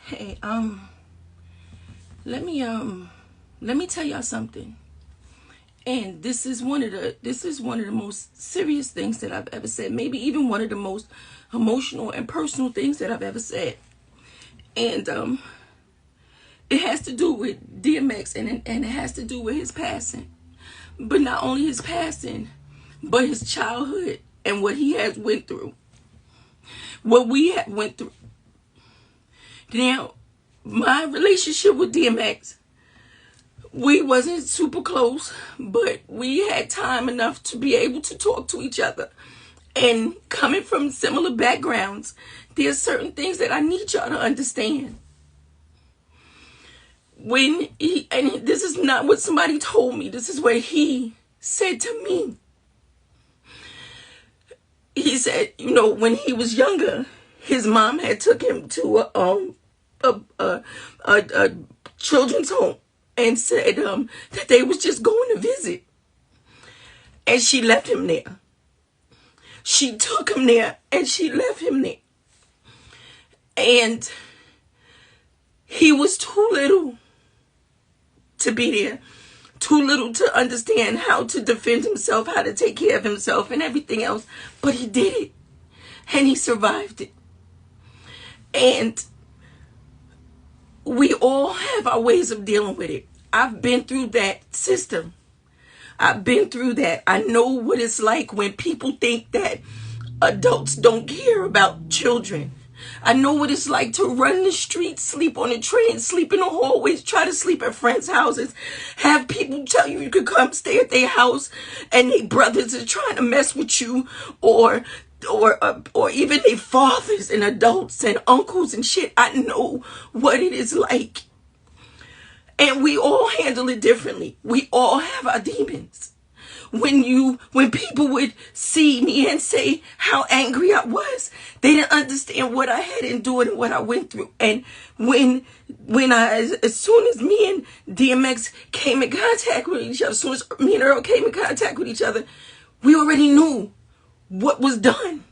Hey, let me let me tell y'all something. And this is one of the most serious things that I've ever said. Maybe even one of the most emotional and personal things that I've ever said. And it has to do with DMX, and it has to do with his passing. But not only his passing, but his childhood and what he has went through. What we have went through. Now, my relationship with DMX, we wasn't super close, but we had time enough to be able to talk to each other. And coming from similar backgrounds, there's certain things that I need y'all to understand. And this is not what somebody told me, this is what he said to me. He said, you know, when he was younger, his mom had took him to a children's home and said that they was just going to visit. And she left him there. She took him there and she left him there. And he was too little to be there. Too little to understand how to defend himself, how to take care of himself and everything else. But he did it. And he survived it. And we all have our ways of dealing with it. I've been through that system. I've been through that. I know what it's like when people think that adults don't care about children. I know what it's like to run the streets, sleep on the train, sleep in the hallways, try to sleep at friends' houses, have people tell you you could come stay at their house and their brothers are trying to mess with you, or even their fathers and adults and uncles and shit. I know what it is like. And we all handle it differently. We all have our demons. When people would see me and say how angry I was, they didn't understand what I had endured and what I went through. And as soon as me and DMX came in contact with each other, as soon as me and Earl came in contact with each other, we already knew what was done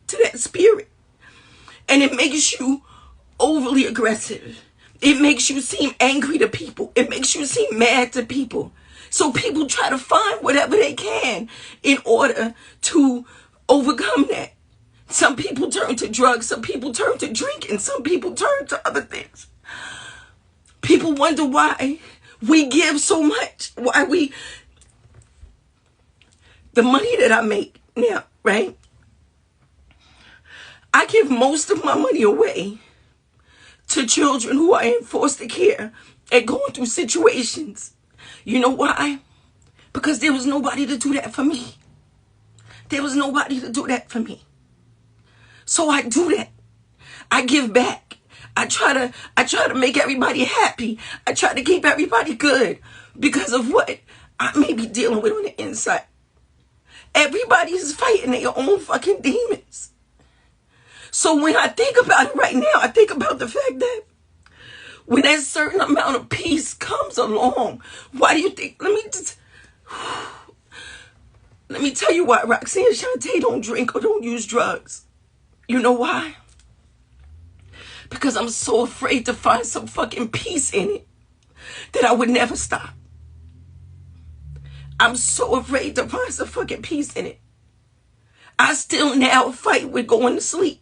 to that spirit. And it makes you overly aggressive. It makes you seem angry to people. It makes you seem mad to people. So people try to find whatever they can in order to overcome that. Some people turn to drugs. Some people turn to drinking. Some people turn to other things. People wonder why we give so much. The money that I make now, right? I give most of my money away to children who are in foster care and going through situations. You know why? Because there was nobody to do that for me. There was nobody to do that for me. So I do that. I give back. I try to make everybody happy. I try to keep everybody good because of what I may be dealing with on the inside. Everybody is fighting their own fucking demons. So when I think about it right now, I think about the fact that when that certain amount of peace comes along, why do you think, let me tell you why Roxanne Shante don't drink or don't use drugs. You know why? Because I'm so afraid to find some fucking peace in it that I would never stop. I'm so afraid to find some fucking peace in it. I still now fight with going to sleep.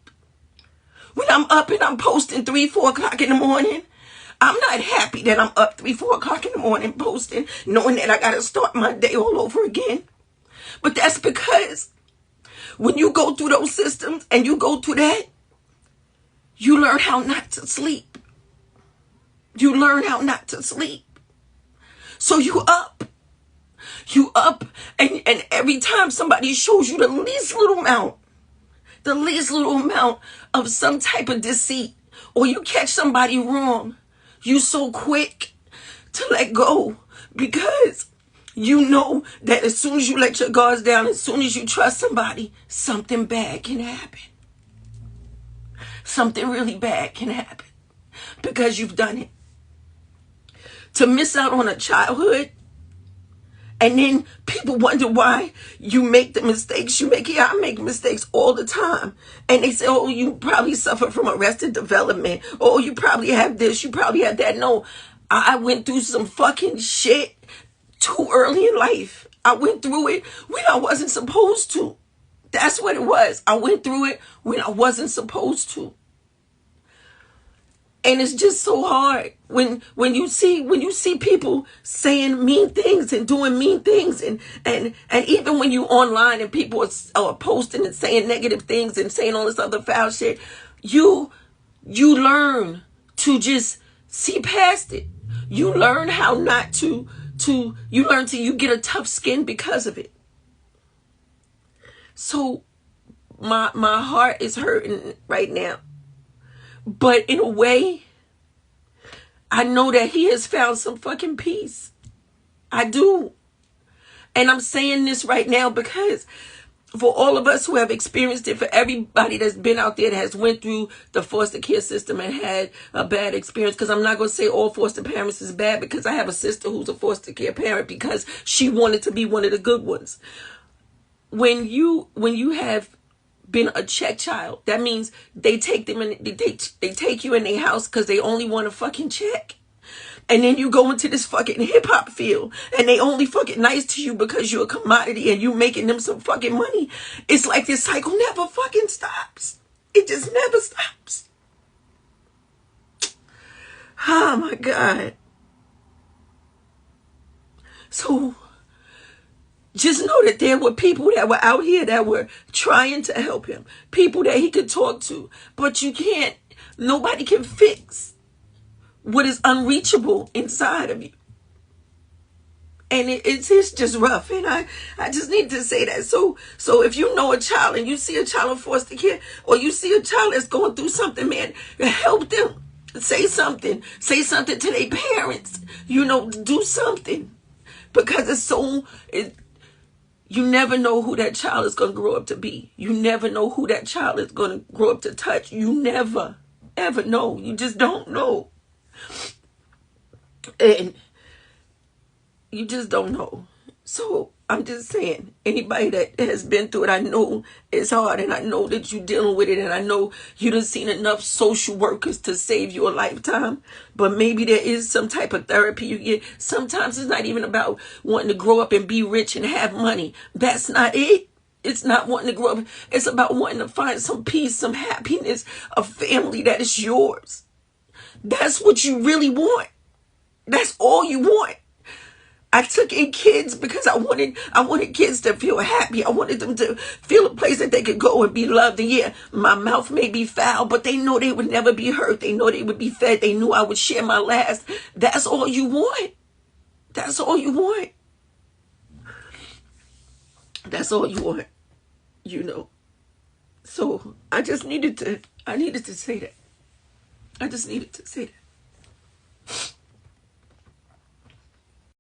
When I'm up and I'm posting 3, 4 o'clock in the morning, I'm not happy that I'm up 3, 4 o'clock in the morning posting, knowing that I got to start my day all over again. But that's because when you go through those systems and you go through that, you learn how not to sleep. You learn how not to sleep. So you up, and every time somebody shows you the least little amount of some type of deceit, or you catch somebody wrong, you so quick to let go because you know that as soon as you let your guards down, as soon as you trust somebody, something bad can happen. Something really bad can happen because you've done it. To miss out on a childhood And then people wonder why you make the mistakes you make. Yeah, I make mistakes all the time. And they say, oh, you probably suffer from arrested development. Oh, you probably have this. You probably have that. No, I went through some fucking shit too early in life. I went through it when I wasn't supposed to. That's what it was. I went through it when I wasn't supposed to. And it's just so hard when you see people saying mean things and doing mean things, and even when you online and people are posting and saying negative things and saying all this other foul shit, you learn to just see past it. You learn how not to you get a tough skin because of it. So my heart is hurting right now. But in a way, I know that he has found some fucking peace. I do. And I'm saying this right now because for all of us who have experienced it, for everybody that's been out there that has went through the foster care system and had a bad experience, because I'm not going to say all foster parents is bad, because I have a sister who's a foster care parent because she wanted to be one of the good ones. When you have been a check child, that means they take them and they take you in their house because they only want a fucking check. And then you go into this fucking hip hop field and they only fucking nice to you because you're a commodity and you making them some fucking money. It's like this cycle never fucking stops. It just never stops. Oh my God. So just know that there were people that were out here that were trying to help him. People that he could talk to. But you can't, nobody can fix what is unreachable inside of you. And it's just rough. And I just need to say that. So if you know a child and you see a child in foster care, or you see a child that's going through something, man, help them. Say something. Say something to their parents. Do something. Because you never know who that child is going to grow up to be. You never know who that child is going to grow up to touch. You never, ever know. You just don't know. And you just don't know. So I'm just saying, anybody that has been through it, I know it's hard, and I know that you're dealing with it, and I know you done seen enough social workers to save you a lifetime. But maybe there is some type of therapy you get. Sometimes it's not even about wanting to grow up and be rich and have money. That's not it. It's not wanting to grow up. It's about wanting to find some peace, some happiness, a family that is yours. That's what you really want. That's all you want. I took in kids because I wanted kids to feel happy. I wanted them to feel a place that they could go and be loved. And yeah, my mouth may be foul, but they know they would never be hurt. They know they would be fed. They knew I would share my last. That's all you want. That's all you want. That's all you want. So I needed to say that. I just needed to say that.